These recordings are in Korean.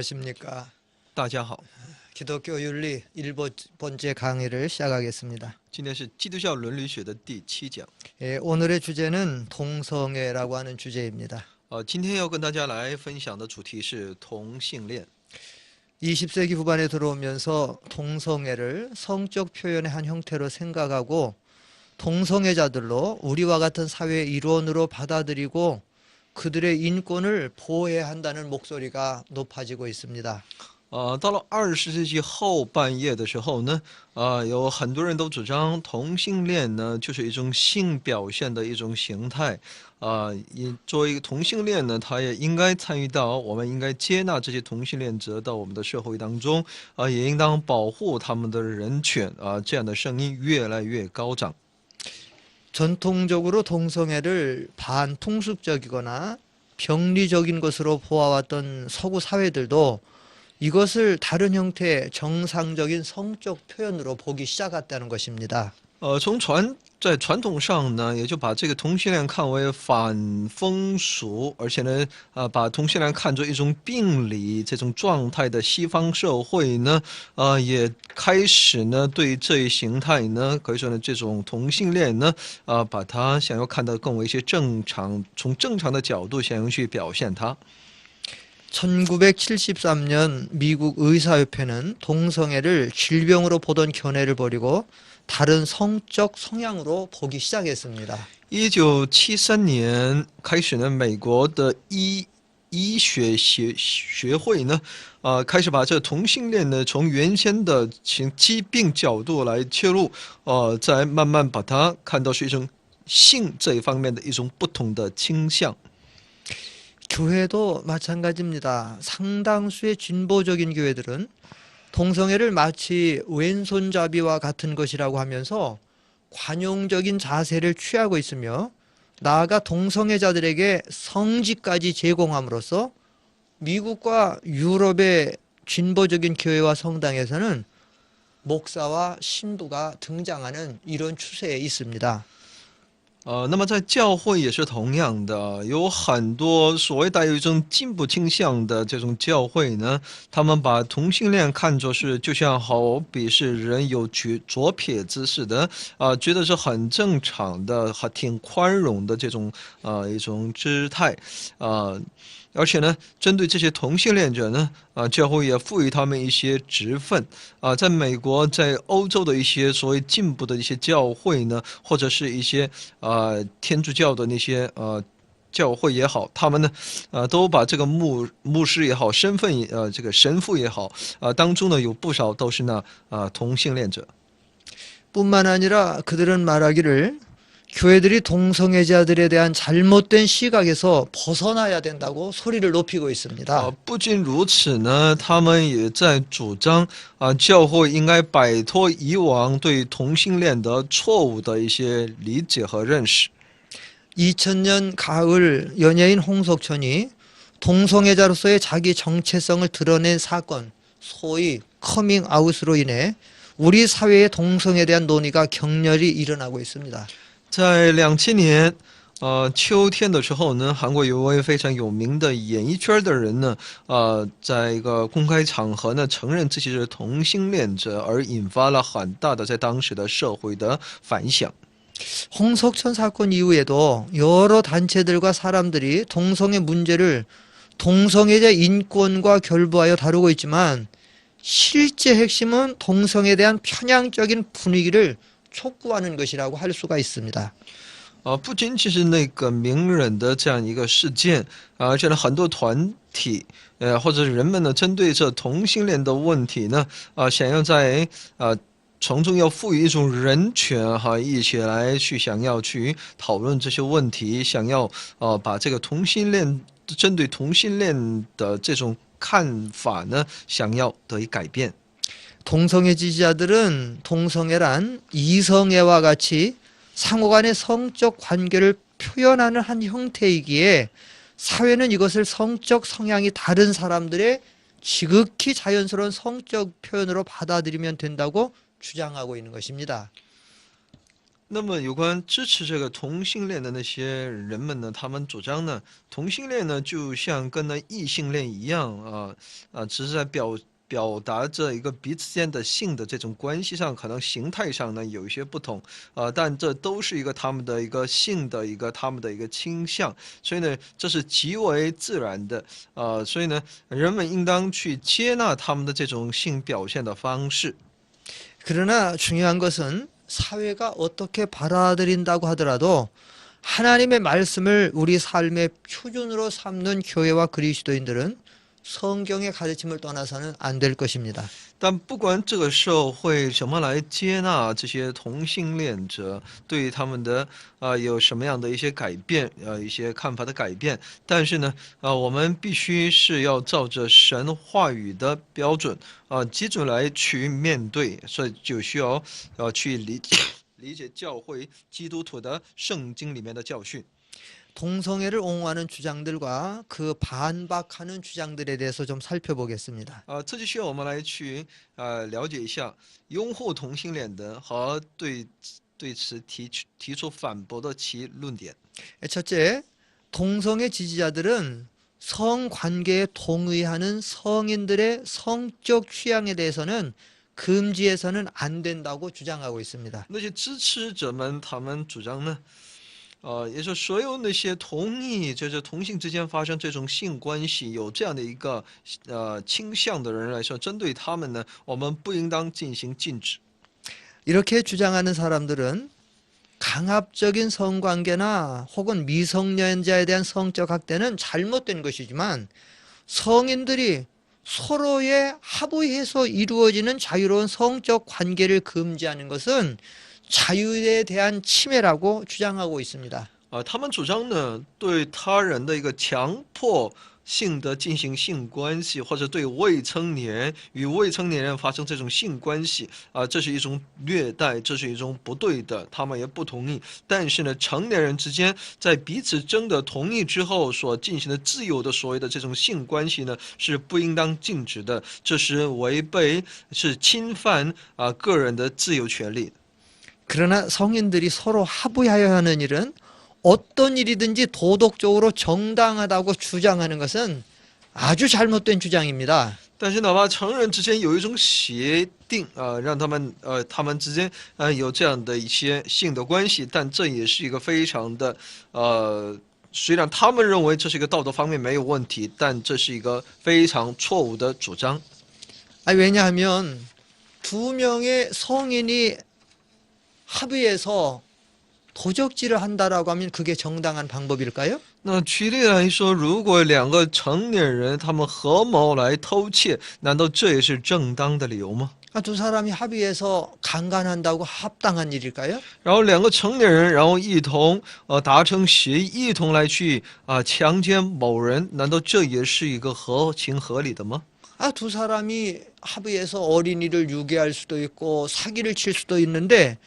안녕하십니까. 大家好， 기독교 윤리 7번째 강의를 시작하겠습니다. 今天是基督教伦理学的第7讲。 오늘의 주제는 동성애라고 하는 주제입니다. 今天要跟大家来分享的主题是同性恋。 20세기 후반에 들어오면서 동성애를 성적 표현의 한 형태로 생각하고 동성애자들로 우리와 같은 사회의 일원으로 받아들이고 그들의 인권을 보호해야 한다는 목소리가 높아지고 있습니다. 到了20世纪后半叶的时候呢，有很多人都主张同性恋呢就是一种性表现的一种形态，作为一个同性恋呢，他也应该参与到，我们应该接纳这些同性恋者到我们的社会当中，也应当保护他们的人权，这样的声音越来越高涨。 전통적으로 동성애를 반통속적이거나 병리적인 것으로 보아왔던 서구 사회들도 이것을 다른 형태의 정상적인 성적 표현으로 보기 시작했다는 것입니다. 在传统上呢，也就把这个同性恋看为反风俗，而且呢，把同性恋看作一种病理这种状态的西方社会呢，也开始呢对这一形态呢，可以说呢这种同性恋呢，把它想要看得更为一些正常，从正常的角度想要去表现它。 1973년 미국 의사협회는 동성애를 질병으로 보던 견해를 버리고 다른 성적 성향으로 보기 시작했습니다. 1973年开始呢，美国的医学学会呢，开始把这同性恋呢从原先的疾病角度来切入，再慢慢把它看到是一种性这一方面的一种不同的倾向。 교회도 마찬가지입니다. 상당수의 진보적인 교회들은 동성애를 마치 왼손잡이와 같은 것이라고 하면서 관용적인 자세를 취하고 있으며 나아가 동성애자들에게 성지까지 제공함으로써 미국과 유럽의 진보적인 교회와 성당에서는 목사와 신부가 등장하는 이런 추세에 있습니다. 那么在教会也是同样的，有很多所谓带有一种进步倾向的这种教会呢，他们把同性恋看作是就像好比是人有左撇子似的，觉得是很正常的，还挺宽容的这种一种姿态，而且呢，针对这些同性恋者呢，教会也赋予他们一些职分。在美国，在欧洲的一些所谓进步的一些教会呢，或者是一些天主教的那些教会也好，他们呢，都把这个牧师也好，身份这个神父也好，当中呢有不少都是呢同性恋者。 뿐만 아니라 그들은 말하기를 교회들이 동성애자들에 대한 잘못된 시각에서 벗어나야 된다고 소리를 높이고 있습니다. 不仅如此呢，他们也在主张教会应该摆脱以往对同性恋的错误的一些理解和认识。 2000년 가을 연예인 홍석천이 동성애자로서의 자기 정체성을 드러낸 사건, 소위 커밍아웃으로 인해 우리 사회의 동성애에 대한 논의가 격렬히 일어나고 있습니다. 在2000年，秋天的时候呢，韩国有一位非常有名的演艺圈的人呢，在一个公开场合呢，承认自己是同性恋者，而引发了很大的在当时的社会的反响。 홍석천 사건 이후에도 여러 단체들과 사람들이 동성애 문제를 동성애자 인권과 결부하여 다루고 있지만 실제 핵심은 동성애에 대한 편향적인 분위기를 촉구하는 것이라고 할 수가 있습니다. 不仅仅是那个名人的这样一个事件，而且呢，很多团体，或者人们呢，针对这同性恋的问题呢，想要在从中要赋予一种人权一起来去想要去讨论这些问题，想要把这个同性恋针对同性恋的这种看法呢，想要得以改变。 동성애 지지자들은 동성애란 이성애와 같이 상호간의 성적 관계를 표현하는 한 형태이기에 사회는 이것을 성적 성향이 다른 사람들의 지극히 자연스러운 성적 표현으로 받아들이면 된다고 주장하고 있는 것입니다. 那么有关支持这个同性恋的那些人们呢，他们主张呢，同性恋呢就像跟那异性恋一样只是在表达着一个彼此间的性的这种关系上，可能形态上呢有一些不同但这都是一个他们的一个性的他们的一个倾向，所以呢，这是极为自然的所以呢，人们应当去接纳他们的这种性表现的方式。 그러나 중요한 것은 사회가 어떻게 받아들인다고 하더라도 하나님의 말씀을 우리 삶의 표준으로 삼는 교회와 그리스도인들은 성경의 가르침을 떠나서는 안 될 것입니다. 但不管这个社会怎么来接纳这些同性恋者，对于他们的有什么样的一些改变，一些看法的改变，但是呢，我们必须是要照着神话语的标准基准来去面对，所以就需要去理解教会基督徒的圣经里面的教训。 동성애를 옹호하는 주장들과 그 반박하는 주장들에 대해서 좀 살펴보겠습니다. 这就需要我们来去了解一下拥护同性恋的和对此提出反驳的其论点。 첫째, 동성애 지지자들은 성관계에 동의하는 성인들의 성적 취향에 대해서는 금지해서는 안 된다고 주장하고 있습니다. 那些支持者们，他们主张呢，也就是所有那些同意就是同性之间发生这种性关系有这样的一个倾向的人来说，针对他们呢，我们不应当进行禁止。 이렇게 주장하는 사람들은 강압적인 성관계나 혹은 미성년자에 대한 성적 학대는 잘못된 것이지만 성인들이 서로의 합의해서 이루어지는 자유로운 성적 관계를 금지하는 것은 자유에 대한 침해라고 주장하고 있습니다. 他们主张呢，对他人的一个强迫性的进行性关系，或者对未成年与未成年人发生这种性关系这是一种虐待，这是一种不对的，他们也不同意。但是呢，成年人之间在彼此征得同意之后所进行的自由的所谓的这种性关系呢，是不应当禁止的，这是违背，是侵犯个人的自由权利。 그러나 성인들이 서로 합의하여 하는 일은 어떤 일이든지 도덕적으로 정당하다고 주장하는 것은 아주 잘못된 주장입니다. 但是哪怕成人之间有一种协定让他们之间有这样的一些性的关系，但这也是一个非常的虽然他们认为这是一个道德方面没有问题，但这是一个非常错误的主张。 왜냐하면 두 명의 성인이 합의해서 도적질을 한다라고 하면 그게 정당한 방법일까요? 那举例来说，如果两个成年人他们合谋来偷窃，难道这也是正当的理由吗？ 두 사람이 합의해서 강간한다고 합당한 일일까요? 然后两个成年人，然后一同达成协议，一同来去强奸某人，难道这也是一个合情合理的吗？ 두 사람이 합의해서 어린이를 유괴할 수도 있고 사기를 칠 수도 있는데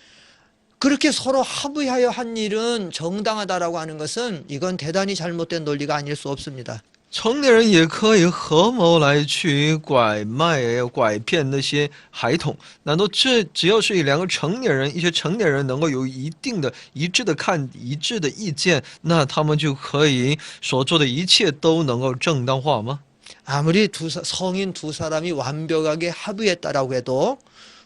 그렇게 서로 합의하여 한 일은 정당하다라고 하는 것은 이건 대단히 잘못된 논리가 아닐 수 없습니다. 成年人也可以合谋来去拐卖、拐骗那些孩童，难道这只要是两个成年人，一些成年人能够有一定的一致的意见，那他们就可以所做的一切都能够正当化吗？ 아무리 성인 두 사람이 완벽하게 합의했다라고 해도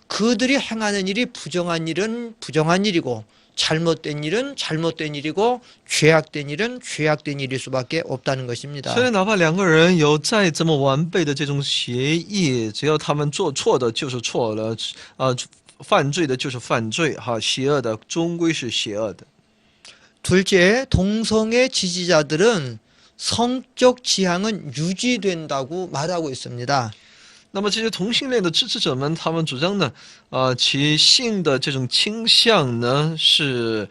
그들이 행하는 일이 부정한 일은 부정한 일이고 잘못된 일은 잘못된 일이고 죄악된 일은 죄악된 일일 수밖에 없다는 것입니다. 所以哪怕两个人有再这么完备的这种协议，只要他们做错的就是错了犯罪的就是犯罪邪恶的终归是邪恶的。 둘째, 동성애 지지자들은 성적 지향은 유지된다고 말하고 있습니다. 那么这些同性恋的支持者们，他们主张呢，其性的这种倾向呢，是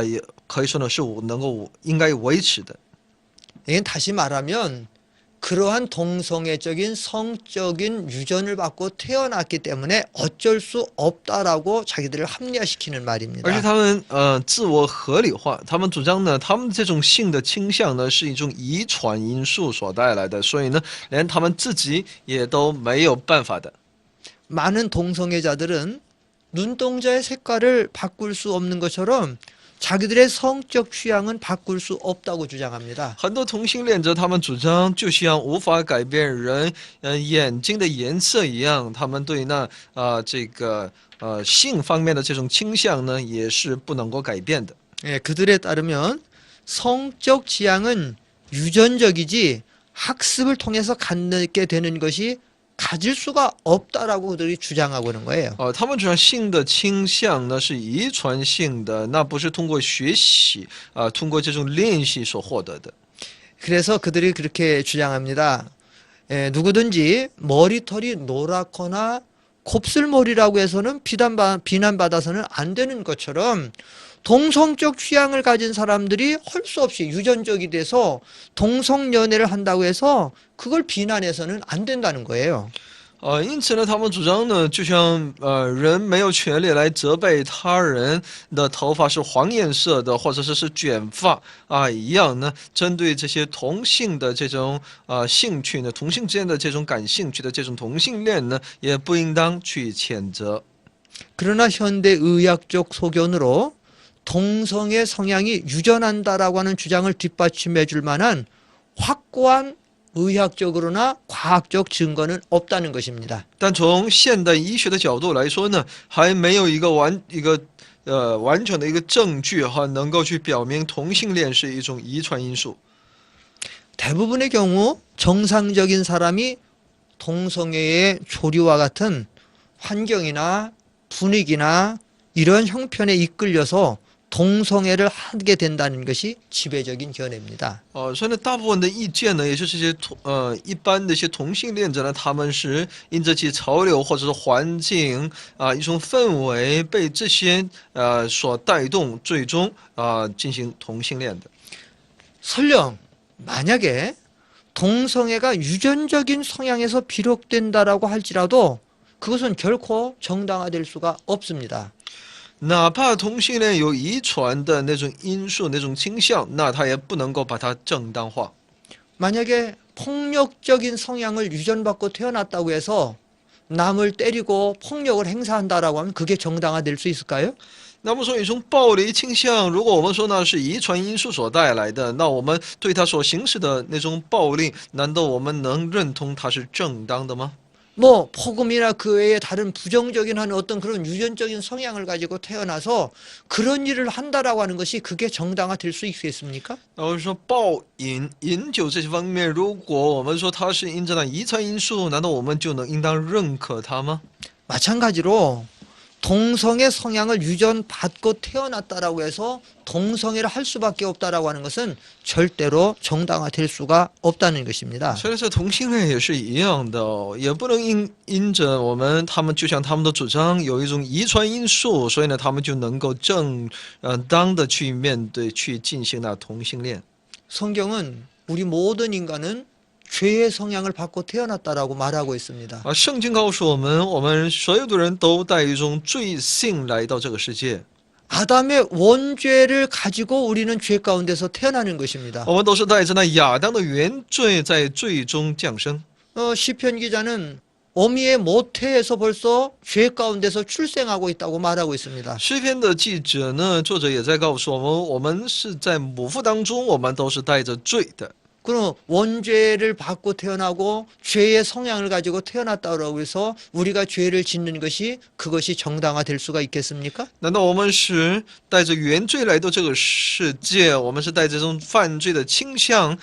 也可以说呢是应该维持的。 이건 다시 말하면 그러한 동성애적인 성적인 유전을 받고 태어났기 때문에 어쩔 수 없다라고 자기들을 합리화시키는 말입니다. 而且他们自我合理化，他们主张呢，他们这种性的倾向呢是一种遗传因素所带来的，所以呢，连他们自己也都没有办法的。 많은 동성애자들은 눈동자의 색깔을 바꿀 수 없는 것처럼 자기들의 성적 취향은 바꿀 수 없다고 주장합니다. 很多同性恋者他们主张，就像无法改变人眼睛的颜色一样，他们对这个性方面的这种倾向呢，也是不能够改变的。 예, 그들에 따르면 성적 지향은 유전적이지 학습을 통해서 갖게 되는 것이 가질 수가 없다라고 그들이 주장하고 있는 거예요. 他们主张性的倾向呢是遗传性的，那不是通过学习通过这种练习所获得的。 그래서 그들이 그렇게 주장합니다. 예, 누구든지 머리털이 노랗거나 곱슬머리라고 해서는 비난받아서는 안 되는 것처럼 동성적 취향을 가진 사람들이 할 수 없이 유전적이 돼서 동성연애를 한다고 해서 그걸 비난해서는 안 된다는 거예요. 因此呢，他们主张呢，就像人没有权利来责备他人的头发是黄颜色的，或者是卷发一样呢，针对这些同性的这种兴趣呢，同性之间的这种感兴趣的这种同性恋呢，也不应当去谴责。 그러나 현대의학적 소견으로 동성의 성향이 유전한다라고 하는 주장을 뒷받침해 줄 만한 확고한 의학적으로나 과학적 증거는 없다는 것입니다. 但从现代医学的角度来说呢，还没有一个完全的一个证据能够去表明同性恋是一种遗传因素。 대부분의 경우 정상적인 사람이 동성애의 조류와 같은 환경이나 분위기나 이런 형편에 이끌려서 동성애를 하게 된다는 것이 지배적인 견해입니다. 所以呢，大部分的意见呢，也就是这些一般的一些同性恋者呢，他们是因着其潮流或者是环境一种氛围被这些所带动，最终进行同性恋的。 설령 만약에 동성애가 유전적인 성향에서 비롯된다라고 할지라도 그것은 결코 정당화될 수가 없습니다. 哪怕同性恋有遗传的那种因素、那种倾向，那他也不能够把它正当化。 만약에 폭력적인 성향을 유전받고 태어났다고 해서 남을 때리고 폭력을 행사한다라고 하면 그게 정당화될 수 있을까요? 那么说一种暴力倾向，如果我们说那是遗传因素所带来的，那我们对他所行使的那种暴力，难道我们能认同它是正当的吗？ 뭐 폭음이나 그 외에 다른 부정적인 한 어떤 그런 유전적인 성향을 가지고 태어나서 그런 일을 한다라고 하는 것이 그게 정당화될 수 있겠습니까? 然后说暴饮、饮酒这些方面，如果我们说它是因着那遗传因素，难道我们就能应当认可它吗？ 마찬가지로 동성애 성향을 유전받고 태어났다라고 해서 동성애를 할 수밖에 없다라고 하는 것은 절대로 정당화될 수가 없다는 것입니다. 所以说同性恋也是一样的也不能因着他们就像他们的主张有一种遗传因素，所以呢，他们就能够正当的去面对、去进行那同性恋。 성경은 우리 모든 인간은 죄의 성향을 받고 태어났다라고 말하고 있습니다. 圣经告诉我们所有的人都带一种罪性来到这个世界。 아담의 원죄를 가지고 우리는 죄 가운데서 태어나는 것입니다. 我们都是带着那亚当的原罪在罪中降生。 시편 기자는 어미의 모태에서 벌써 죄 가운데서 출생하고 있다고 말하고 있습니다. 诗篇的记者呢，作者也在告诉我们是在母腹当中，我们都是带着罪的。 그럼 원죄를 받고 태어나고 죄의 성향을 가지고 태어났다고 해서 우리가 죄를 짓는 것이 그것이 정당화될 수가 있겠습니까? 难道我们是带着原罪来到这个世界？我们是带着这种犯罪的倾向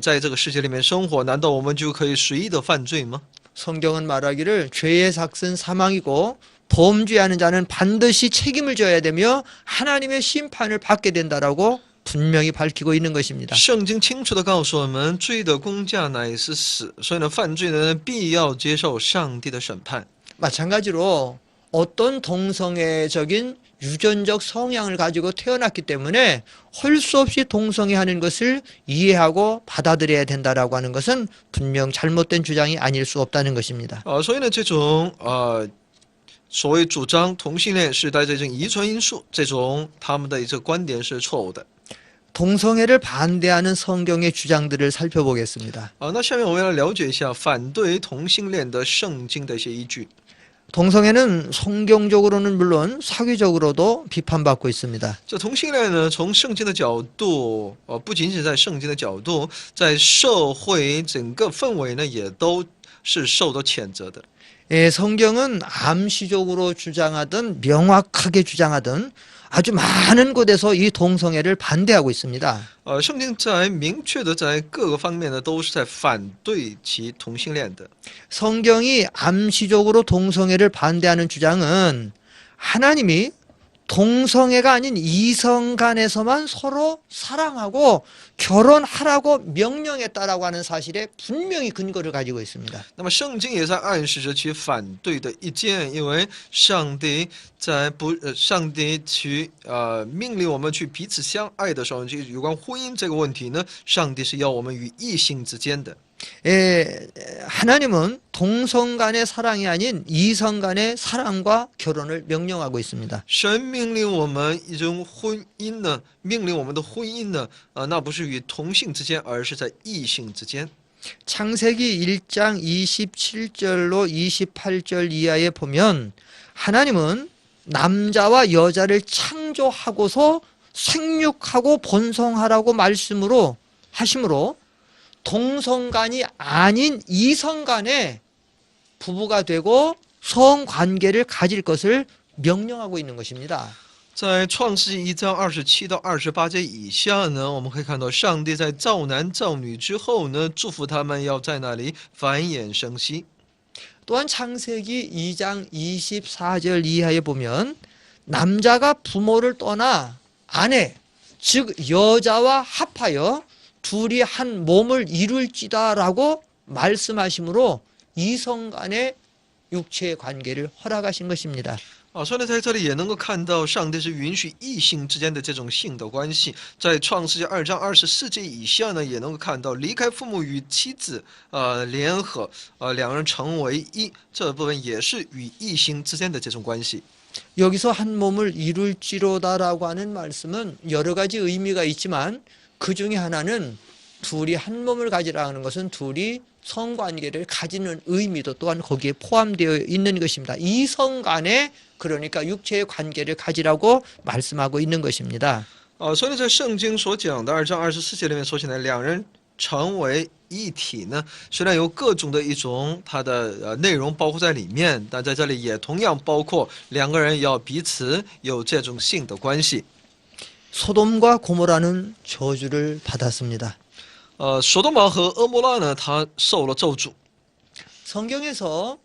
在这个世界里面生活？难道我们就可以随意的犯罪吗？ 성경은 말하기를 죄의 삭은 사망이고 범죄하는 자는 반드시 책임을 져야 되며 하나님의 심판을 받게 된다라고 분명히 밝히고 있는 것입니다. 圣经清楚地告诉我们，罪的工价乃是死，所以呢，犯罪的人必要接受上帝的审判。 마찬가지로 어떤 동성애적인 유전적 성향을 가지고 태어났기 때문에 할 수 없이 동성애하는 것을 이해하고 받아들여야 된다라고 하는 것은 분명 잘못된 주장이 아닐 수 없다는 것입니다. 所以呢，这种所谓主张同性恋是带着这种遗传因素，这种他们的一个观点是错误的。 동성애를 반대하는 성경의 주장들을 살펴보겠습니다. 那下面我们要了解一下反对同性恋的圣经的一些依据。 동성애는 성경적으로는 물론 사회적으로도 비판받고 있습니다. 这同性恋呢，从圣经的角度，不仅仅在圣经的角度，在社会整个氛围呢，也都是受到谴责的。 예, 성경은 암시적으로 주장하든 명확하게 주장하든 아주 많은 곳에서 이 동성애를 반대하고 있습니다. 圣经在明确的在各个方面呢，都是在反对其同性恋的。 성경이 암시적으로 동성애를 반대하는 주장은 하나님이 동성애가 아닌 이성 간에서만 서로 사랑하고 결혼하라고 명령했다라고 하는 사실에 분명히 근거를 가지고 있습니다. 那么圣经也在暗示着其反对的意见，因为上帝上帝去命令我们去彼此相爱的时候，就有关婚姻这个问题呢，上帝是要我们与异性之间的。 하나님은 동성 간의 사랑이 아닌 이성 간의 사랑과 결혼을 명령하고 있습니다. 神命令我们一种婚姻呢，命令我们的婚姻呢，那不是与同性之间，而是在异性之间。 창세기 1장 27절로 28절 이하에 보면 하나님은 남자와 여자를 창조하고서 생육하고 번성하라고 말씀으로 하심으로 동성간이 아닌 이성간에 부부가 되고 성관계를 가질 것을 명령하고 있는 것입니다. 在创世纪1章27到28节以下呢，我们可以看到上帝在造男造女之后呢，祝福他们要在那里繁衍生息。 또한 창세기 2장 24절 이하에 보면 남자가 부모를 떠나 아내, 즉 여자와 합하여 둘이 한 몸을 이룰지다라고 말씀하심으로 이성 간의 육체의 관계를 허락하신 것입니다. 所以呢，在这里也能够看到，上帝是允许异性之间的这种性的关系。在创世纪2章24节以下呢，也能够看到离开父母与妻子联合，两人成为一，这部分也是与异性之间的这种关系。 여기서 한 몸을 이룰지로다라고 하는 말씀은 여러 가지 의미가 있지만 그 중에 하나는 둘이 한 몸을 가지라는 것은 둘이 성관계를 가지는 의미도 또한 거기에 포함되어 있는 것입니다. 이성 간에 그러니까 육체의 관계를 가지라고 말씀하고 있는 것입니다. 所以在圣经所讲的2章24节里面说起来，两人成为一体呢，虽然有各种的一种它的内容包括在里面，但在这里也同样包括两个人要彼此有这种性的关系。 소돔과 고모라는 저주를 받았습니다. 索多玛和俄摩拉呢，他受了咒诅。 성경에서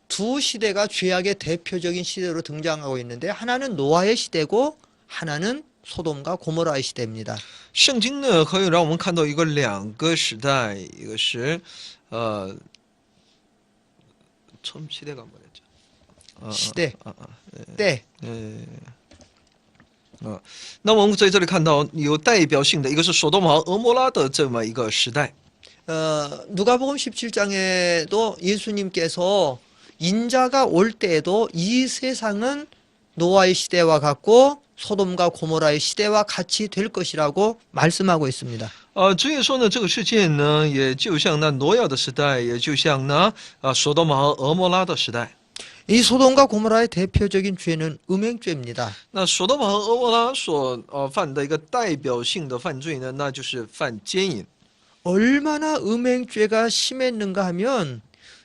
두 시대가 죄악의 대표적인 시대로 등장하고 있는데 하나는 노아의 시대고 하나는 소돔과 고모라의 시대입니다. 圣经呢，可以让我们看到两个时代，一个是처음 시대가 뭐랬죠? 시대, 때. 那我们在这里看到有代表性的一个是索多玛和俄摩拉的这么一个时代。 누가복음 17장에도 예수님께서 인자가 올 때에도 이 세상은 노아의 시대와 같고 소돔과 고모라의 시대와 같이 될 것이라고 말씀하고 있습니다. 主耶稣呢，这个世界呢，也就像那挪亚的时代，也就像那索多玛和俄摩拉的时代。 이 소돔과 고모라의 대표적인 죄는 음행죄입니다. 那索多玛和俄摩拉所犯的一个代表性的犯罪呢，那就是犯奸淫。 얼마나 음행죄가 심했는가 하면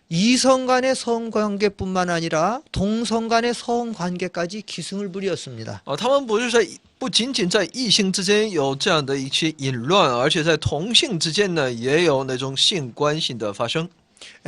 이성 간의 성관계뿐만 아니라 동성 간의 성관계까지 기승을 부렸습니다. 他们不仅仅在异性之間有这样的一些淫乱，而且在同性之间呢，也有那种性关系的发生。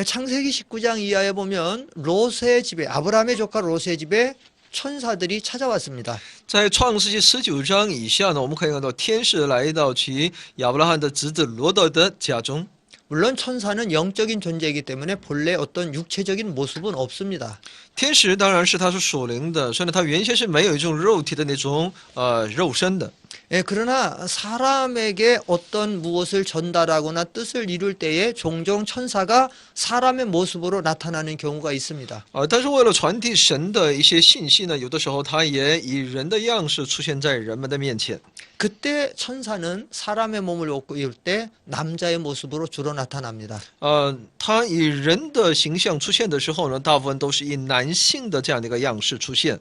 창세기 19장 이하에 보면 롯의 집에 아브라함의 조카 롯의 집에 천사들이 찾아왔습니다. 在创世纪19章以下呢，我们可以看到天使来到其亚伯拉罕的侄子罗德的家中。 물론 천사는 영적인 존재이기 때문에 본래 어떤 육체적인 모습은 없습니다. 天使当然是他是属灵的，所以呢，他原先是没有一种肉体的那种肉身的。 예, 그러나 사람에게 어떤 무엇을 전달하거나 뜻을 이룰 때에 종종 천사가 사람의 모습으로 나타나는 경우가 있습니다. 但是为了传递神的一些信息呢，有的时候他也以人的样式出现在人们的面前。 그때 천사는 사람의 몸을 입고 있을 때 남자의 모습으로 주로 나타납니다. 他以人的形象出现的时候呢，大部分都是以男性的这样的一个样式出现。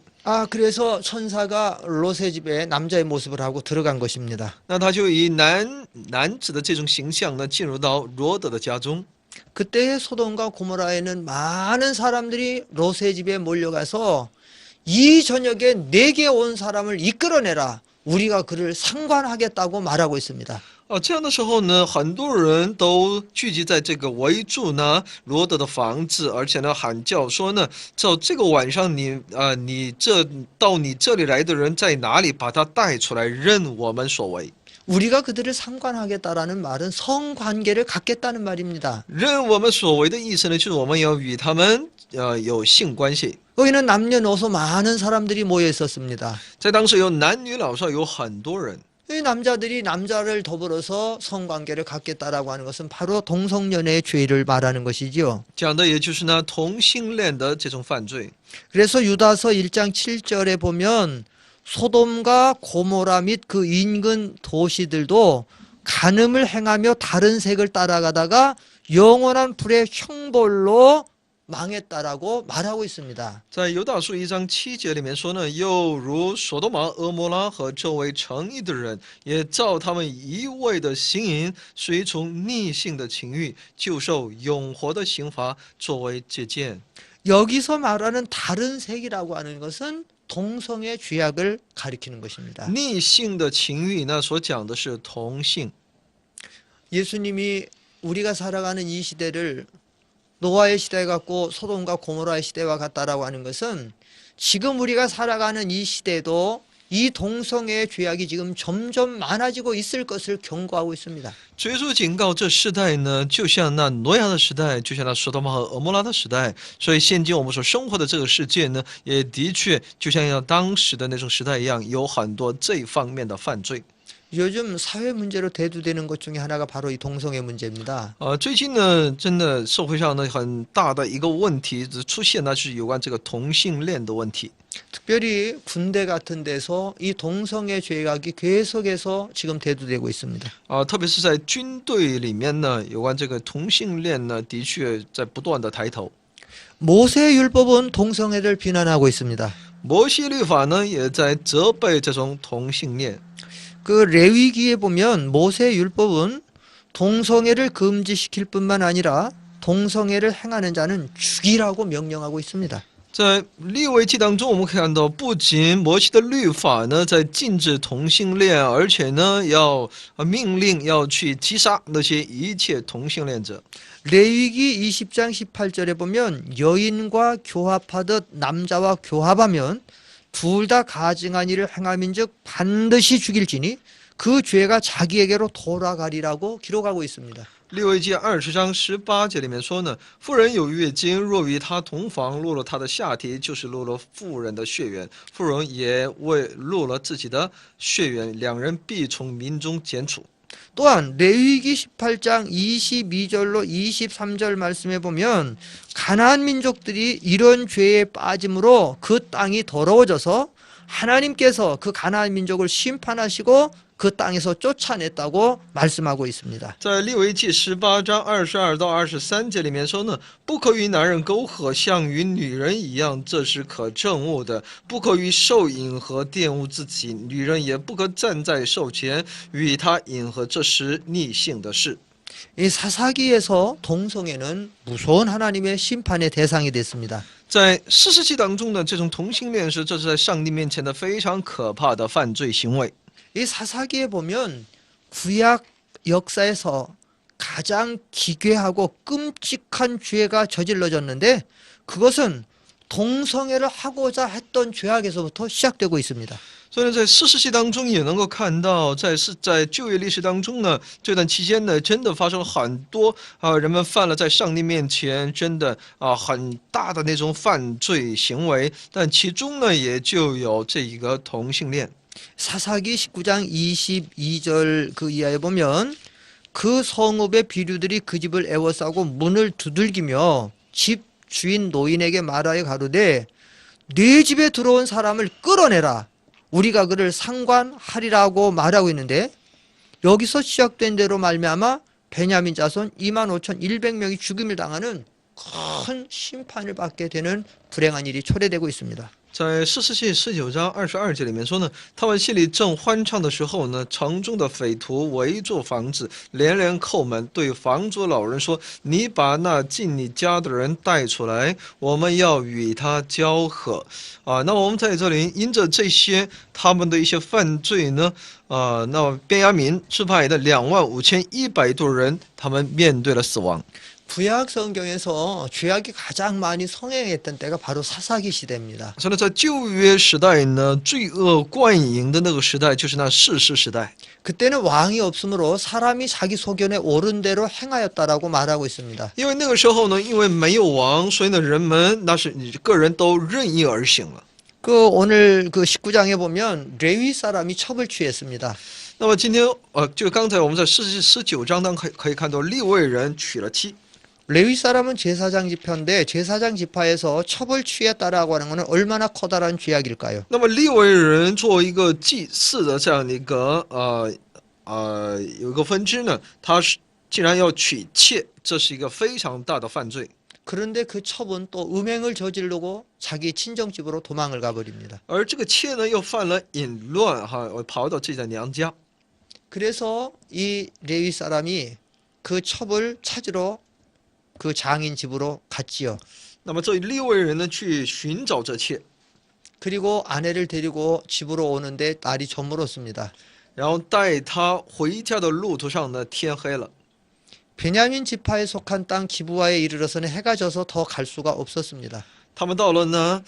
그래서 천사가 롯의 집에 남자의 모습을 하고 들어간 것입니다. 那他就以男子的这种形象呢，进入到罗德的家中。 그때 소돔과 고모라에는 많은 사람들이 롯의 집에 몰려가서 이 저녁에 내게 온 사람을 이끌어내라. 우리가 그를 상관하겠다고 말하고 있습니다. 这样的时候呢，很多人都聚集在这个围住呢罗德的房子，而且呢喊叫说呢，这个晚上你到你这里来的人在哪里？把他带出来，任我们所为。 우리가 그들을 상관하겠다라는 말은 성관계를 갖겠다는 말입니다. 任我们所为的意思呢，就是我们要与他们有性关系。 거기는 남녀노소 많은 사람들이 모여 있었습니다. 在当时有男女老少有很多人。 이 남자들이 남자를 더불어서 성관계를 갖겠다라고 하는 것은 바로 동성연애의 죄를 말하는 것이지요. 讲的也就是呢同性恋的这种犯罪。 그래서 유다서 1장 7절에 보면 소돔과 고모라 및 그 인근 도시들도 간음을 행하며 다른 색을 따라가다가 영원한 불의 형벌로 망했다라고 말하고 있습니다. 在犹大书1章7节里面说呢，又如所多玛、俄摩拉和周围城邑的人，也照他们一味的行淫，随从逆性的情欲，就受永活的刑罚作为借鉴。 여기서 말하는 다른 색이라고 하는 것은 동성의 죄악을 가리키는 것입니다. 逆性的情欲呢，所讲的是同性。 예수님이 우리가 살아가는 이 시대를 노아의 시대 같고 소돔과 고모라의 시대와 같다라고 하는 것은 지금 우리가 살아가는 이 시대도 이 동성애의 죄악이 지금 점점 많아지고 있을 것을 경고하고 있습니다. 主耶稣警告这世代呢，就像那挪亚的时代，就像那索多玛和俄摩拉的时代。所以现今我们所生活的这个世界呢，也的确就像当时的那种时代一样，有很多这方面的犯罪。 요즘 사회 문제로 대두되는 것 중에 하나가 바로 이 동성애 문제입니다. 最近呢，真的社会上呢很大的一个问题出现呢，是有关这个同性恋的问题。 특별히 군대 같은 데서 이 동성애 죄악이 계속해서 지금 대두되고 있습니다. 特别是在军队里面呢，有关这个同性恋呢，的确在不断的抬头。 모세율법은 동성애를 비난하고 있습니다. 摩西律法呢，也在责备这种同性恋。 그 레위기에 보면 모세율법은 동성애를 금지시킬 뿐만 아니라 동성애를 행하는 자는 죽이라고 명령하고 있습니다. 在利未记当中，我们看到，不仅摩西的律法呢在禁止同性恋，而且呢要命令要去击杀那些一切同性恋者。 레위기 20장 18절에 보면 여인과 교합하듯 남자와 교합하면 둘 다 가증한 일을 행함인즉 반드시 죽일지니 그 죄가 자기에게로 돌아가리라고 기록하고 있습니다. 利未记20章18节里面说呢，妇人有月经，若与他同房，落了他的下体，就是落了妇人的血缘；妇人也为落了自己的血缘，两人必从民中剪除。 또한 레위기 18장 22절로 23절 말씀에 보면 가나안 민족들이 이런 죄에 빠짐으로 그 땅이 더러워져서 하나님께서 그 가나안 민족을 심판하시고 그 땅에서 쫓아냈다고 말씀하고 있습니다. 在利未记18章22到23节里面说呢，不可与男人苟合，像与女人一样，这是可憎恶的；不可与兽饮和玷污自己，女人也不可站在兽前与他饮和，这是逆性的事。 이 사사기에서 동성애는 무서운 하나님의 심판의 대상이 됐습니다. 在士师记当中呢，这种同性恋是这是在上帝面前的非常可怕的犯罪行为。 이 사사기에 보면 구약 역사에서 가장 기괴하고 끔찍한 죄가 저질러졌는데 그것은 동성애를 하고자 했던 죄악에서부터 시작되고 있습니다. 所以呢，在士师记当中也能够看到，在旧约历史当中呢，这段期间呢，真的发生了很多人们犯了在上帝面前真的很大的那种犯罪行为，但其中呢，也就有这一个同性恋。 사사기 19장 22절 그 이하에 보면 그 성읍의 비류들이 그 집을 에워싸고 문을 두들기며 집 주인 노인에게 말하여 가로되 네 집에 들어온 사람을 끌어내라. 우리가 그를 상관하리라고 말하고 있는데 여기서 시작된 대로 말미암아 베냐민 자손 25,100명이 죽임을 당하는 큰 심판을 받게 되는 불행한 일이 초래되고 있습니다. 在士师记19章22节里面说呢，他们心里正欢畅的时候呢，城中的匪徒围住房子，连连叩门，对房主老人说：“你把那进你家的人带出来，我们要与他交合。”那么我们在这里因着这些他们的一些犯罪呢，那么便雅悯支派的25,100多人，他们面对了死亡。 구약 성경에서 죄악이 가장 많이 성행했던 때가 바로 사사기 시대입니다. 所以呢，在旧约时代呢，罪恶冠盈的那个时代，就是那士师时代。 그때는 왕이 없으므로 사람이 자기 소견에 옳은 대로 행하였다라고 말하고 있습니다. 因为那个时候呢，因为没有王，所以呢，人们那是个人都任意而行了。 그 오늘 그 19장에 보면 레위 사람이 첩을 취했습니다. 那么今天就刚才我们在士师记19章当中可以看到，利未人娶了妻。 레위 사람은 제사장 지파인데 제사장 지파에서 첩을 취했다라고 하는 것은 얼마나 커다란 죄악일까요? 那么利未人作为一个祭祀的这样的一个有一个分支呢，他是竟然要娶妾，这是一个非常大的犯罪。 그런데 그 첩은 또 음행을 저지르고 자기 친정집으로 도망을 가버립니다. 而这个妾呢，又犯了淫乱跑到自己的娘家。 그래서 이 레위 사람이 그 첩을 찾으러 그 장인 집으로 갔지요. 那么这利未人呢，去寻找这妾， 그리고 아내를 데리고 집으로 오는데 날이 저물었습니다. 然后带他回家的路途上呢，天黑了。 베냐민 지파에 속한 땅 기브아에 이르러서는 해가 져서 더 갈 수가 없었습니다. 他们到了呢，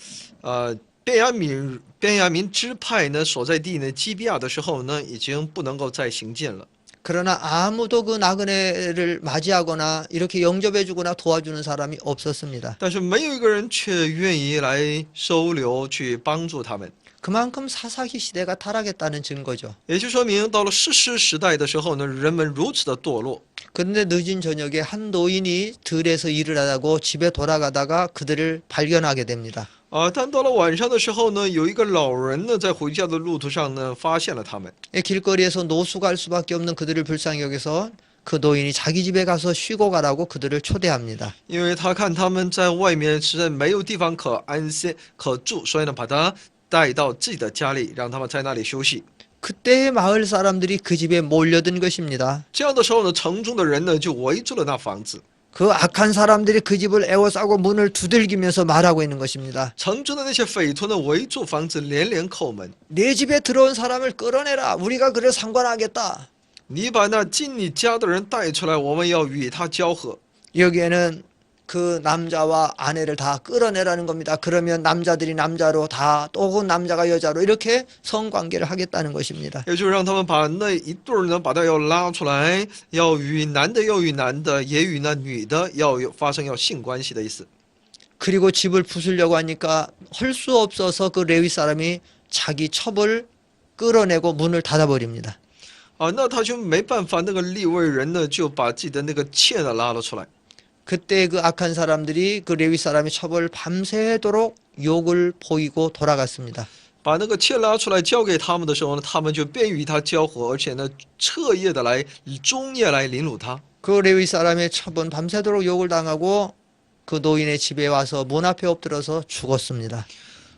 便雅悯支派呢所在地呢基比亚的时候呢，已经不能够再行进了。 그러나 아무도 그 나그네를 맞이하거나 이렇게 영접해주거나 도와주는 사람이 없었습니다. 但是没有一个人却愿意来收留去帮助他们。 그만큼 사사기 시대가 타락했다는 증거죠. 也就说明到了士师时代的时候呢，人们如此的堕落。 그런데 늦은 저녁에 한 노인이 들에서 일을 하고 집에 돌아가다가 그들을 발견하게 됩니다. 但到了晚上的时候呢，有一个老人呢在回家的路途上呢发现了他们。 길거리에서 노숙할 수밖에 없는 그들을 불쌍히 여겨서 그 노인이 자기 집에 가서 쉬고 가라고 그들을 초대합니다. 因为他看他们在外面实在没有地方可安歇可住，所以呢把他带到自己的家里，让他们在那里休息。 그때의 마을 사람들이 그 집에 몰려든 것입니다. 这样的时候呢，城中的人呢就围住了那房子。 그 악한 사람들이 그 집을 에워싸고 문을 두들기면서 말하고 있는 것입니다. 城中的那些匪徒呢围住房子，连连叩门。 내 집에 들어온 사람을 끌어내라. 우리가 그를 상관하겠다. 你把那进你家的人带出来，我们要与他交合。 여기에는 그 남자와 아내를 다 끌어내라는 겁니다. 그러면 남자들이 남자로 다 또 그 남자가 여자로 이렇게 성관계를 하겠다는 것입니다. 也就是让他们把那一对儿呢，把他要拉出来，要与男的要与男的，也与那女的要发生要性关系的意思。 그리고 집을 부수려고 하니까 할 수 없어서 그 레위 사람이 자기 첩을 끌어내고 문을 닫아버립니다. 那他就没办法，那个利未人呢就把自己的那个妾呢拉了出来。 그때 그 악한 사람들이 그 레위 사람의 첩을 밤새도록 욕을 보이고 돌아갔습니다. 把那个妾拉出来交给他们的时候呢，他们就便与他交合，而且呢彻夜的来终夜来凌辱他。 그 레위 사람의 첩은 밤새도록 욕을 당하고 그 노인의 집에 와서 문 앞에 엎드려서 죽었습니다.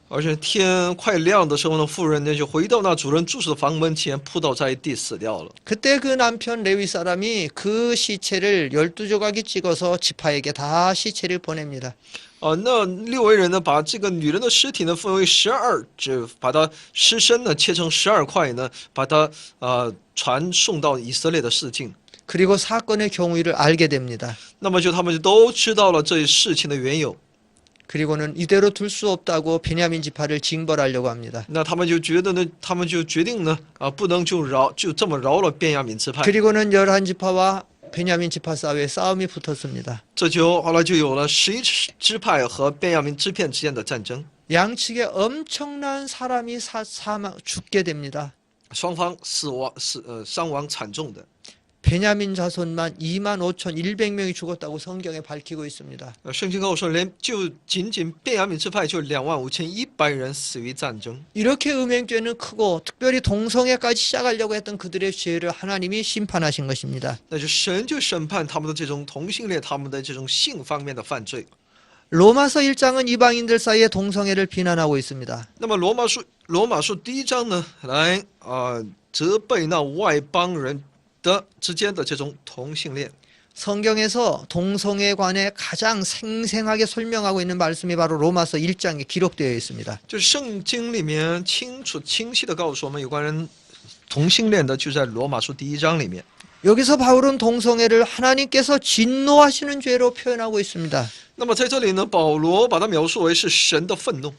而且天快亮的时候呢，妇人呢就回到那主人住宿的房门前，扑倒在地死掉了。 그때 그 남편 레위 사람이 그 시체를 12조각이 찍어서 지파에게 다 시체를 보냅니다. 那利未人呢，把这个女人的尸体呢分为12，把她尸身呢切成12块呢，把它传送到以色列的市境。 그리고 사건의 경위를 알게 됩니다. 那么他们就都知道了这事情的缘由。 그리고는 이대로 둘 수 없다고 베냐민 지파를 징벌하려고 합니다. 那他们就觉得呢，他们就决定呢，不能就这么饶了便雅悯支派。 그리고는 11지파와 베냐민 지파 사이에 싸움이 붙었습니다. 这就后来就有了11支派和便雅悯支片之间的战争。 양측에 엄청난 사람이 죽게 됩니다. 双方伤亡惨重的。 베냐민 자손만 25,100명이 죽었다고 성경에 밝히고 있습니다. 圣经告诉说，就仅仅便雅悯支派就25,100人死于战争。 이렇게 음행죄는 크고 특별히 동성애까지 시작하려고 했던 그들의 죄를 하나님이 심판하신 것입니다. 但是神就审判他们的这种同性恋，他们的这种性方面的犯罪。 로마서 1장은 이방인들 사이의 동성애를 비난하고 있습니다. 那么罗马书第1章呢，来责备那外邦人的之间的这种同性恋。 성경에서 동성애에 관해 가장 생생하게 설명하고 있는 말씀이 바로 로마서 1장에 기록되어 있습니다. 就圣经里面清晰的告诉我们有关同性恋的，就在罗马书第1章里面。 여기서 바울은 동성애를 하나님께서 진노하시는 죄로 표현하고 있습니다. 那么在这里呢，保罗把它描述为是神的愤怒，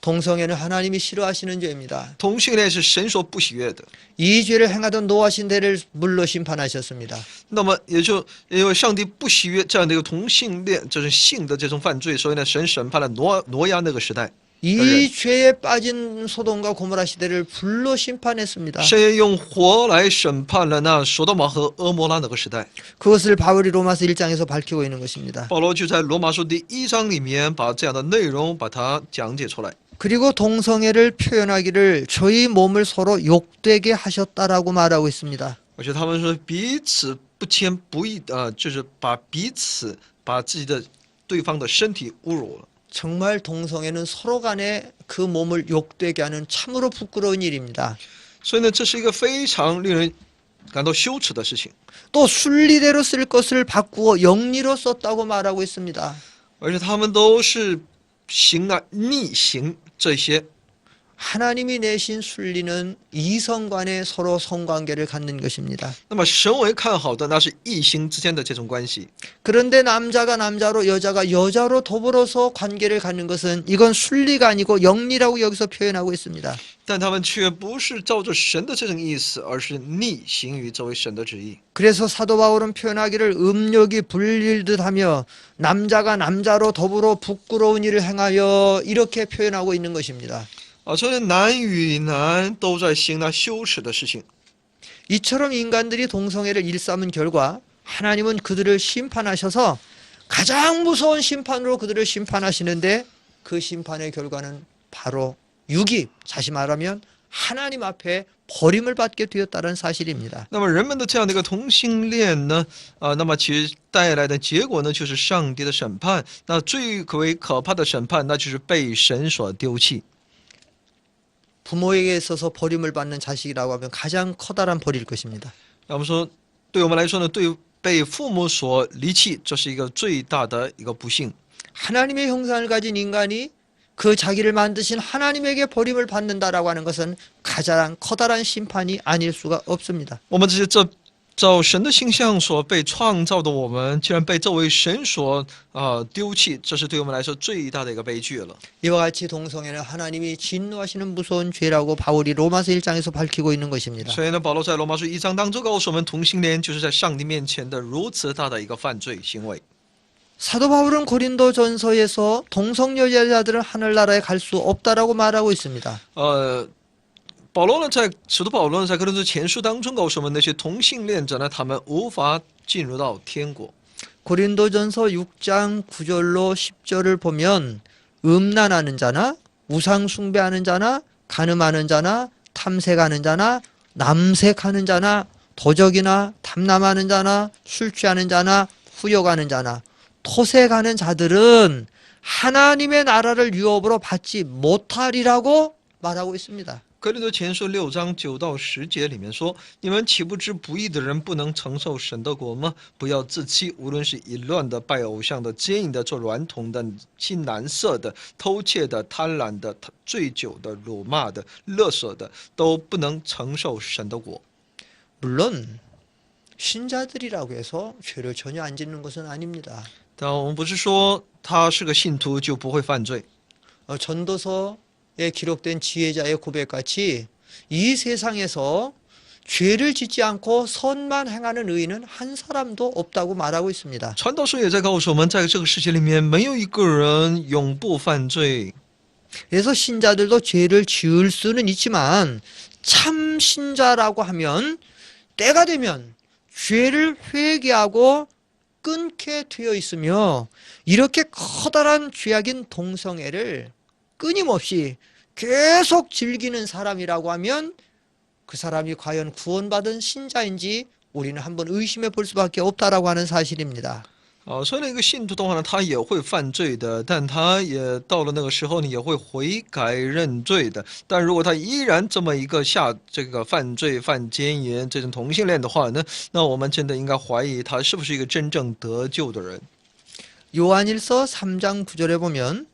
동성애는 하나님이 싫어하시는 죄입니다. 同性恋是神所不喜悦的。 이 죄를 행하던 노아 신대를 물로 심판하셨습니다. 那么也就因为上帝不喜悦这样的一个同性恋，就是性的这种犯罪，所以呢，神审判了挪亚那个时代。 이 죄에 빠진 소돔과 고모라 시대를 불로 심판했습니다. 神也用火来审判了那索多玛和俄摩拉那个时代。 그것을 바울이 로마서 1장에서 밝히고 있는 것입니다. 保罗就在罗马书第1章里面把这样的内容把它讲解出来。 그리고 동성애를 표현하기를 저희 몸을 서로 욕되게 하셨다라고 말하고 있습니다. 而且他们说彼此不谦不义就是把自己的对方的身体侮辱了。 정말 동성애는 서로 간에 그 몸을 욕되게 하는 참으로 부끄러운 일입니다. 所以呢，这是一个非常令人感到羞耻的事情。 또 순리대로 쓸 것을 바꾸어 영리로 썼다고 말하고 있습니다. 而且他们都是逆行这些。 하나님이 내신 순리는 이성 간에 서로 성관계를 갖는 것입니다. 那么神为看好的那是异性之间的这种关系。 그런데 남자가 남자로 여자가 여자로 더불어서 관계를 갖는 것은 이건 순리가 아니고 영리라고 여기서 표현하고 있습니다. 但他们却不是照着神的这种意思，而是逆行于这位神的旨意。 그래서 사도 바울은 표현하기를 음욕이 불릴듯 하며 남자가 남자로 더불어 부끄러운 일을 행하여 이렇게 표현하고 있는 것입니다. 所以男与男都在行那羞耻的事情。 이처럼 인간들이 동성애를 일삼은 결과 하나님은 그들을 심판하셔서 가장 무서운 심판으로 그들을 심판하시는데 그 심판의 결과는 바로 유기, 다시 말하면 하나님 앞에 버림을 받게 되었다는 사실입니다. 那么人们的这样的一个同性恋呢，那么其实带来的结果呢，就是上帝的审判。那最为可怕的审判，那就是被神所丢弃。 부모에게 있어서 버림을 받는 자식이라고 하면 가장 커다란 벌일 것입니다. 那么说，对我们来说呢，被父母所离弃，这是一个最大的一个不幸。 하나님의 형상을 가진 인간이 그 자기를 만드신 하나님에게 버림을 받는다라고 하는 것은 가장 커다란 심판이 아닐 수가 없습니다. 我们这些照神的形象所被创造的我们，竟然被这位神所丢弃，这是对我们来说最大的一个悲剧了。 이와 같이 동성애는 하나님이 진노하시는 무서운 죄라고 바울이 로마서 1장에서 밝히고 있는 것입니다. 所以呢，保罗在罗马书1章当中告诉我们，同性恋就是在上帝面前的如此大的一个犯罪行为。 사도 바울은 고린도전서에서 동성여자들은 하늘나라에 갈 수 없다라고 말하고 있습니다. 使徒保罗呢，在哥林多前书当中告诉我们，那些同性恋者呢，他们无法进入到天国。 고린도전서 6장 9절로 10절을 보면 음란하는 자나 우상 숭배하는 자나 간음하는 자나 탐색하는 자나 남색하는 자나 도적이나 탐남하는 자나 술 취하는 자나 후욕하는 자나 토색하는 자들은 하나님의 나라를 유업으로 받지 못하리라고 말하고 있습니다. 哥林多前书6章9到10节里面说：“你们岂不知不义的人不能承受神的国吗？不要自欺，无论是淫乱的、拜偶像的、奸淫的、做娈童的、亲男色的、偷窃的、贪婪的、醉酒的、辱骂的、勒索的，都不能承受神的国。” 물론 신자들이라고 해서 죄를 전혀 안 짓는 것은 아닙니다. 但我们不是说他是个信徒就不会犯罪。 전도서에 기록된 지혜자의 고백같이 이 세상에서 죄를 짓지 않고 선만 행하는 의인은 한 사람도 없다고 말하고 있습니다. 传道书也在告诉我们，在这个世界里面没有一个人永不犯罪。 그래서 신자들도 죄를 지을 수는 있지만 참 신자라고 하면 때가 되면 죄를 회개하고 끊게 되어 있으며 이렇게 커다란 죄악인 동성애를 끊임없이 계속 즐기는 사람이라고 하면 그 사람이 과연 구원받은 신자인지 우리는 한번 의심해 볼 수밖에 없다라고 하는 사실입니다. 所以那个信徒的话呢，他也会犯罪的，但他也到了那个时候呢，也会悔改认罪的。但如果他依然这么一个这个犯罪、犯奸淫这种同性恋的话呢，那我们真的应该怀疑他是不是一个真正得救的人。 요한일서 3장 9절에 보면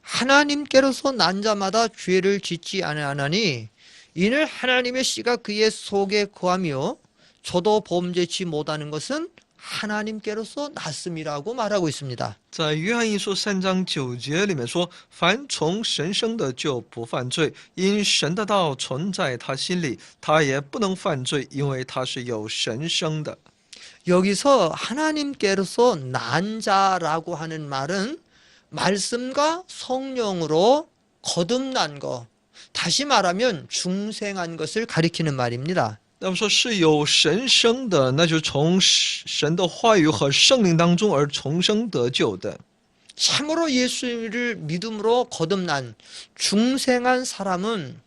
하나님께로서 난 자마다 죄를 짓지 아니하나니 이는 하나님의 씨가 그의 속에 거하며 저도 범죄치 못하는 것은 하나님께로서 났음이라고 말하고 있습니다. 在约翰一书3章9节里面说：“凡从神生的就不犯罪，因神的道存在他心里，他也不能犯罪，因为他是有神生的。” 여기서 하나님께로서 난 자라고 하는 말은 말씀과 성령으로 거듭난 것, 다시 말하면 중생한 것을 가리키는 말입니다. 那么说是有神生的，那就是从神的话语和圣灵当中而重生得救的。 참으로 예수를 믿음으로 거듭난 중생한 사람은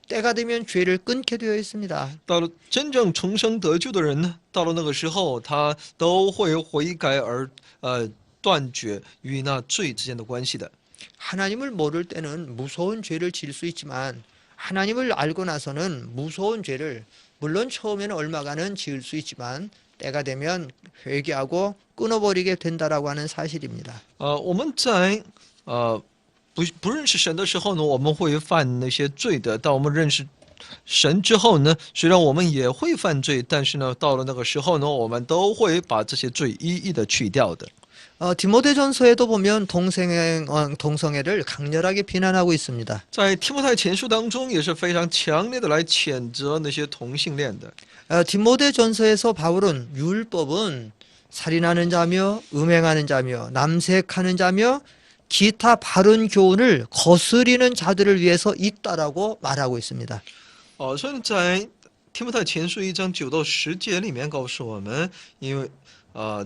때가 되면 죄를 끊게 되어 있습니다. 到了真正重生得救的人呢，到了那个时候，他都会悔改而断绝与那罪之间的关系的。 하나님을 모를 때는 무서운 죄를 지을 수 있지만 하나님을 알고 나서는 무서운 죄를 물론 처음에는 얼마간은 지을 수 있지만 때가 되면 회개하고 끊어버리게 된다라고 하는 사실입니다. 我们在不认识神的时候呢，我们会犯那些罪的。当我们认识神之后呢，虽然我们也会犯罪，但是呢，到了那个时候呢，我们都会把这些罪一一的去掉的。 디모데전서에도 보면 동성애를 강렬하게 비난하고 있습니다. 在提摩太前书当中也是非常强烈的来谴责那些同性恋的。 디모데전서에서 바울은 율법은 살인하는 자며 음행하는 자며 남색하는 자며 기타 바른 교훈을 거스리는 자들을 위해서 있다라고 말하고 있습니다. 所以在提摩太前书1章9到10节里面告诉我们，因为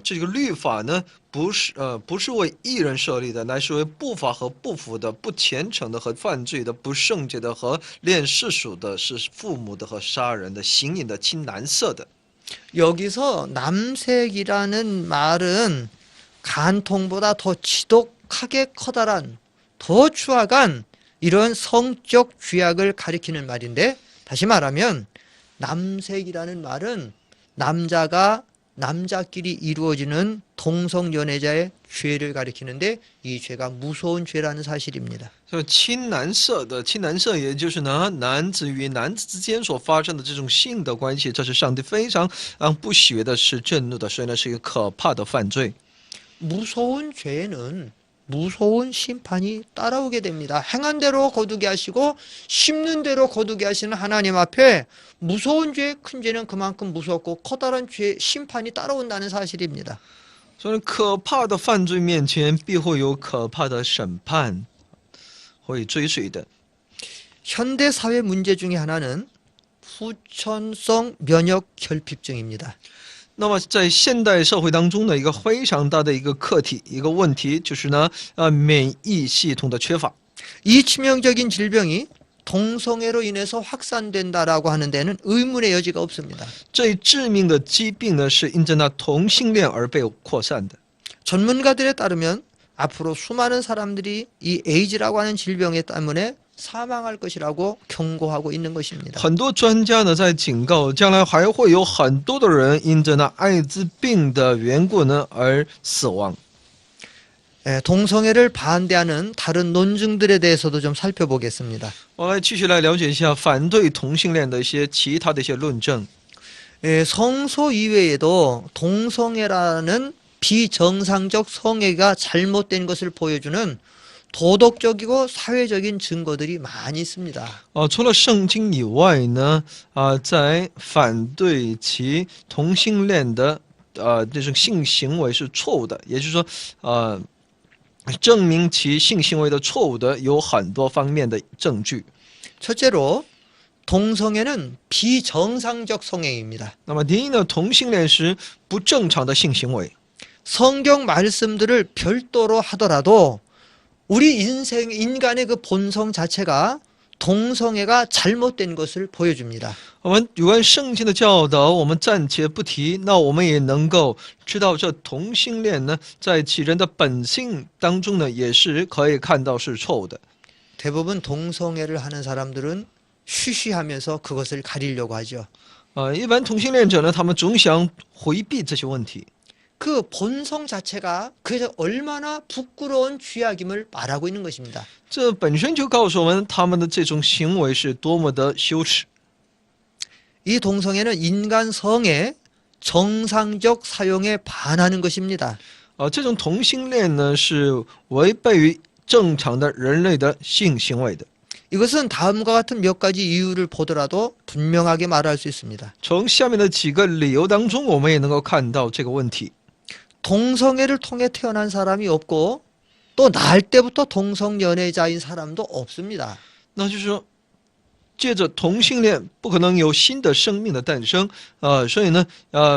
这个律法呢，不是为义人设立的，乃是为不法和不服的、不虔诚的和犯罪的、不圣洁的和恋世俗的、是父母的和杀人的、行淫的、亲男色的。 여기서 남색이라는 말은 간통보다 더 지독하게 커다란 더 추악한 이런 성적 죄악을 가리키는 말인데 다시 말하면 남색이라는 말은 남자가 남자끼리 이루어지는 동성연애자의 죄를 가리키는데 이 죄가 무서운 죄라는 사실입니다. 亲男色的，亲男色也就是呢男子与男子之间所发生的这种性的关系，这是上帝非常不喜悦的，是震怒的，所以呢是一个可怕的犯罪。 무서운 죄는 무서운 심판이 따라오게 됩니다. 행한 대로 거두게 하시고 심는 대로 거두게 하시는 하나님 앞에 무서운 죄, 큰 죄는 그만큼 무섭고 커다란 죄, 심판이 따라온다는 사실입니다. 所以可怕的犯罪面前必会有可怕的审判会追随的。 현대 사회 문제 중에 하나는 후천성 면역 결핍증입니다. 那么在现代社会当中的一个非常大的一个课题、一个问题，就是呢，免疫系统的缺乏。 이 치명적인 질병이 동성애로 인해서 확산된다라고 하는 데는 의문의 여지가 없습니다. 最致命的疾病呢，是因着那同性恋而被扩散的。 전문가들에 따르면 앞으로 수많은 사람들이 이 에이즈라고 하는 질병에 때문에 사망할 것이라고 경고하고 있는 것입니다. 很多专家呢在警告，将来还会有很多的人因着那艾滋病的缘故呢而死亡。 동성애를 반대하는 다른 논증들에 대해서도 좀 살펴보겠습니다. 我来继续来了解一下反对同性恋的一些其他的一些论证。 성소 이외에도 동성애라는 비정상적 성애가 잘못된 것을 보여주는 도덕적이고 사회적인 증거들이 많이 있습니다. 除了圣经以外呢，在反对其同性恋的这种性行为是错误的，也就是说，证明其性行为的错误的有很多方面的证据。 첫째로 동성애는 비정상적 성행입니다. 那么第一呢，同性恋是不正常的性行为。 성경 말씀들을 별도로 하더라도 우리 인간의 그 본성 자체가 동성애가 잘못된 것을 보여줍니다. 我们有关圣经的教导，我们暂且不提，那我们也能够知道，这同性恋呢，在其人的本性当中呢，也是可以看到是错误的。 대부분 동성애를 하는 사람들은 쉬쉬하면서 그것을 가리려고 하죠. 一般同性恋者呢，他们总想回避这些问题。 그 본성 자체가 그래서 얼마나 부끄러운 죄악임을 말하고 있는 것입니다. 这本身就告诉我们，他们的这种行为是多么的羞耻。 이 동성애는 인간 성의 정상적 사용에 반하는 것입니다. 这种同性恋呢，是违背于正常的人类的性行为的。 이것은 다음과 같은 몇 가지 이유를 보더라도 분명하게 말할 수 있습니다. 从下面的几个理由当中，我们也能够看到这个问题。 동성애를 통해 태어난 사람이 없고 또 날 때부터 동성 연애자인 사람도 없습니다. 那就是说，借着同性恋，不可能有新的生命的诞生。所以呢，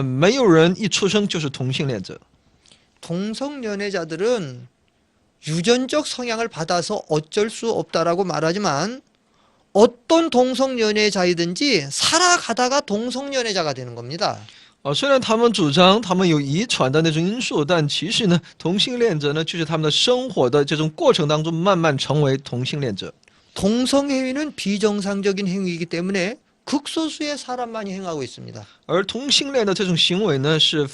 没有人一出生就是同性恋者。 동성 연애자들은 유전적 성향을 받아서 어쩔 수 없다라고 말하지만 어떤 동성 연애자이든지 살아가다가 동성 연애자가 되는 겁니다. 虽然他们主张他们有遗传的那种因素，但其实呢，同性恋者呢，就是他们的生活的这种过程当中慢慢成为同性恋者。 동성 행위는 비정상적인 행위이기 때문에 극소수의 사람만이 행하고 있습니다. 而同性恋的这种行为呢，是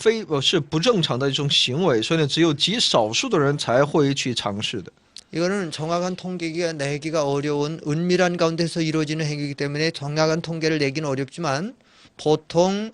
不正常的一种行为，所以呢，只有极少数的人才会去尝试的。 이거는 정확한 통계가 내기가 어려운 은밀한 가운데서 이루어지는 행위이기 때문에 정확한 통계를 내기는 어렵지만 보통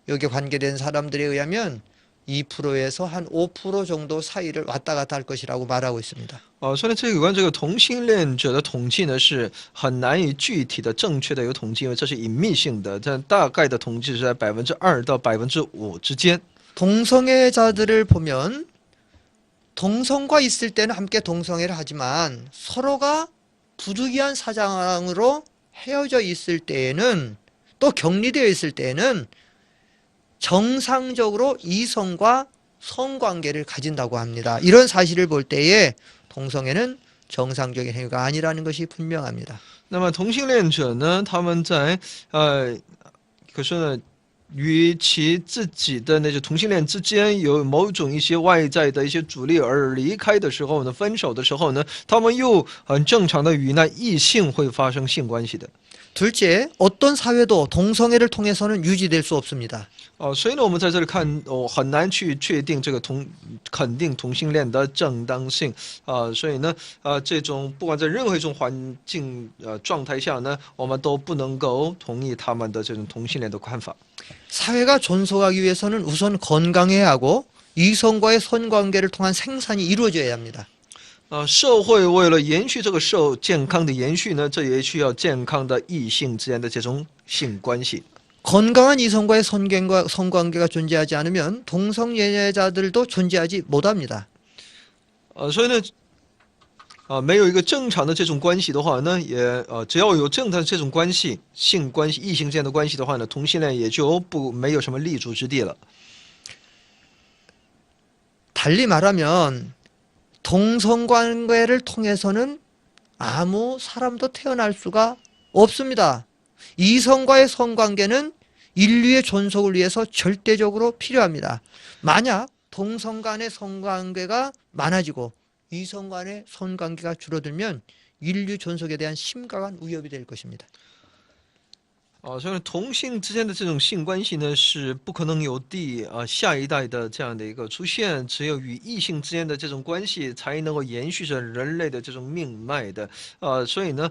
여기에 관계된 사람들에 의하면 2%에서 한 5% 정도 사이를 왔다 갔다 할 것이라고 말하고 있습니다. 所以这有关这个同性恋者的统计呢，是很难以具体的、正确的有统计，因为这是隐秘性的。但大概的统计是在2%到5%之间。 동성애자들을 보면 동성과 있을 때는 함께 동성애를 하지만 서로가 부득이한 사정으로 헤어져 있을 때에는 또 격리되어 있을 때에는 정상적으로 이성과 성관계를 가진다고 합니다. 이런 사실을 볼 때에 동성애는 정상적인 행위가 아니라는 것이 분명합니다. 那么同性恋者呢，他们在可是呢，与其自己的那些同性恋之间有某种一些外在的一些阻力而离开的时候呢，分手的时候呢，他们又很正常的与那异性会发生性关系的。 둘째, 어떤 사회도 동성애를 통해서는 유지될 수 없습니다. 所以呢，我们在这里看，很难去确定这个肯定同性恋的正当性。所以呢，这种不管在任何一种环境状态下呢，我们都不能够同意他们的这种同性恋的看法。 사회가 존속하기 위해서는 우선 건강해야 하고 이성과의 성관계를 통한 생산이 이루어져야 합니다. 社会为了延续这个健康的延续呢，这也需要健康的异性之间的这种性关系。 건강한 이성과의 성관계가 존재하지 않으면 동성연애자들도 존재하지 못합니다. 所以呢，没有一个正常的这种关系的话呢，也只要有正常的这种关系，性关系、异性之间的关系的话呢，同性恋也就没有什么立足之地了。 달리 말하면 동성관계를 통해서는 아무 사람도 태어날 수가 없습니다. 이성과의 성관계는 인류의 존속을 위해서 절대적으로 필요합니다. 만약 동성 간의 성관계가 많아지고 이성 간의 성관계가 줄어들면 인류 존속에 대한 심각한 위협이 될 것입니다. 所以同性之间的这种性关系呢，是不可能有下一代的这样的一个出现，只有与异性之间的这种关系才能够延续着人类的这种命脉的。所以呢，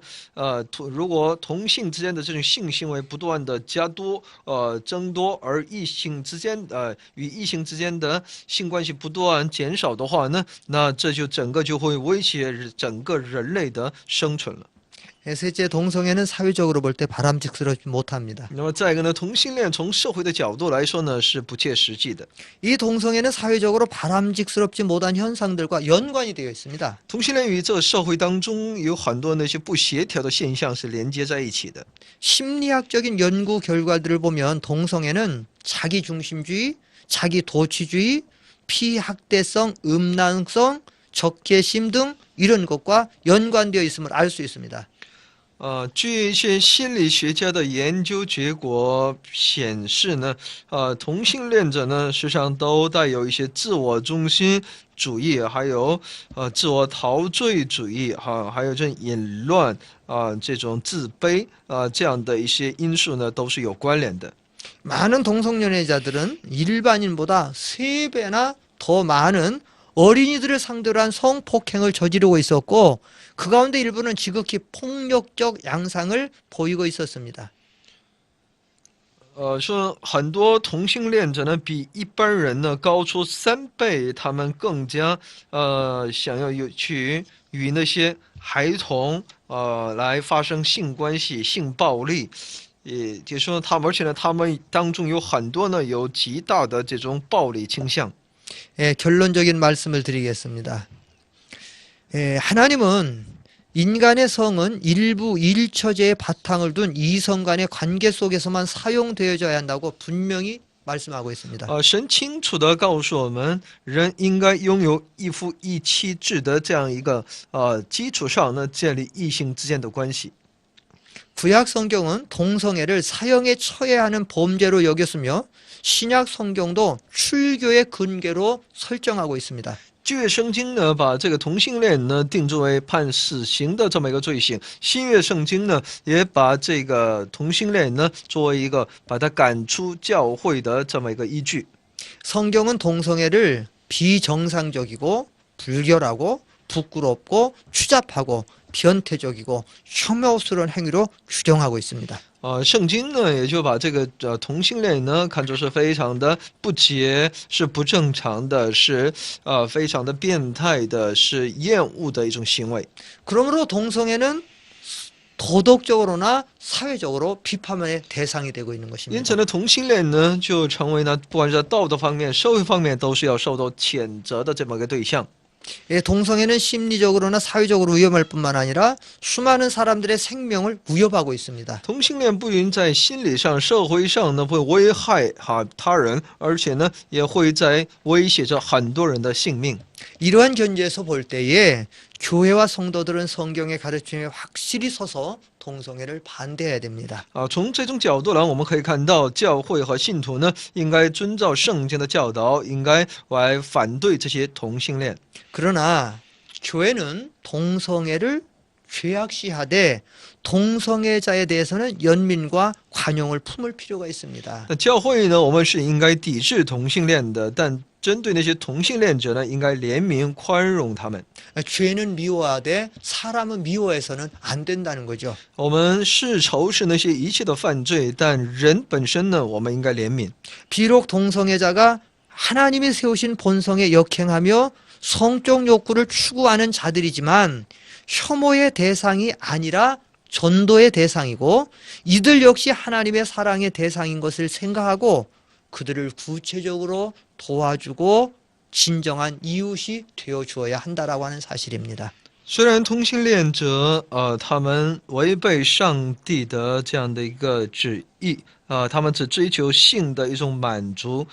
如果同性之间的这种性行为不断的增多，而异性之间与异性之间的性关系不断减少的话呢，那这就整个就会威胁整个人类的生存了。 셋째, 동성애는 사회적으로 볼 때 바람직스럽지 못합니다. 那么再一个呢，同性恋从社会的角度来说呢是不切实际的。 이 동성애는 사회적으로 바람직스럽지 못한 현상들과 연관이 되어 있습니다. 同性恋与这个社会当中有很多那些不协调的现象是连接在一起的。 심리학적인 연구 결과들을 보면 동성애는 자기중심주의, 자기도취주의, 피학대성, 음란성, 적개심 등 이런 것과 연관되어 있음을 알 수 있습니다. 据一些心理学家的研究结果显示呢，同性恋者呢，实际上都带有一些自我中心主义，还有自我陶醉主义，还有这淫乱这种自卑这样的一些因素呢，都是有关联的。 많은 동성연애자들은 일반인보다 3배나 더 많은 어린이들을 상대로 한 성폭행을 저지르고 있었고 그 가운데 일부는 지극히 폭력적 양상을 보이고 있었습니다. 说很多同性恋者呢，比一般人呢高出3倍，他们更加想要去与那些孩童来发生性关系、性暴力。 也就是说，而且呢，他们当中有很多呢有极大的这种暴力倾向。 결론적인 말씀을 드리겠습니다. 하나님은 인간의 성은 일부 일처제의 바탕을 둔 이성 간의 관계 속에서만 사용되어져야 한다고 분명히 말씀하고 있습니다. 神清楚地告诉我们，人应该拥有一夫一妻制的这样一个基础上呢，建立异性之间的关系。 구약 성경은 동성애를 사형에 처해야 하는 범죄로 여겼으며 신약 성경도 출교의 근거로 설정하고 있습니다. 旧约圣经呢，把这个同性恋呢定作为判死刑的这么一个罪行；新约圣经呢，也把这个同性恋呢作为一个把他赶出教会的这么一个依据。 성경은 동성애를 비정상적이고 불결하고 부끄럽고 추잡하고 변태적이고 혐오스러운 행위로 규정하고 있습니다. 圣经呢也就把这个同性恋呢看作是非常的不洁，是不正常的，是非常的变态的，是厌恶的一种行为。 그러므로 동성애는 도덕적으로나 사회적으로 비판의 대상이 되고 있는 因此 것입니다. 呢，同性恋呢就成为呢，不管是在道德方面、社会方面，都是要受到谴责的这么一个对象。 동성애는 심리적으로나 사회적으로 위험할 뿐만 아니라 수많은 사람들의 생명을 위협하고 있습니다. 同性恋不仅在心理上、社会上呢会危害他人，而且呢也会在威胁着很多人的性命。 이러한 견지에서 볼 때에 교회와 성도들은 성경의 가르침에 확실히 서서 동성애를 반대해야 됩니다. 从这种角度呢，我们可以看到教会和信徒呢应该遵照圣经的教导，应该来反对这些同性恋。 그러나 교회는 동성애를 죄악시하되 동성애자에 대해서는 연민과 관용을 품을 필요가 있습니다. 那教会呢，我们是应该抵制同性恋的，但针对那些同性恋者呢，应该怜悯宽容他们。 죄는 미워하되 사람은 미워해서는 안 된다는 거죠. 我们是仇视那些一切的犯罪，但人本身呢，我们应该怜悯。 비록 동성애자가 하나님이 세우신 본성에 역행하며 성적 욕구를 추구하는 자들이지만 혐오의 대상이 아니라 전도의 대상이고 이들 역시 하나님의 사랑의 대상인 것을 생각하고 그들을 구체적으로 도와주고 진정한 이웃이 되어 주어야 한다라고 하는 사실입니다. 虽然同性恋者他们违背上帝的这样的一个旨意他们只追求性的一种满足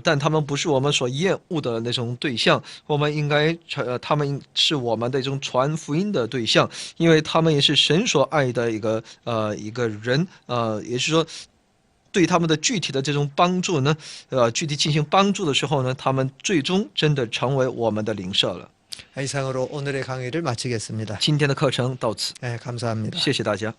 但他们不是我们所厌恶的那种对象，我们应该他们是我们的一种传福音的对象，因为他们也是神所爱的一个人也是说对他们的具体的这种帮助呢具体进行帮助的时候呢，他们最终真的成为我们的邻舍了。 이상으로 오늘의 강의를 마치겠습니다. 今天的课程到此， 네, 감사합니다. 谢谢大家。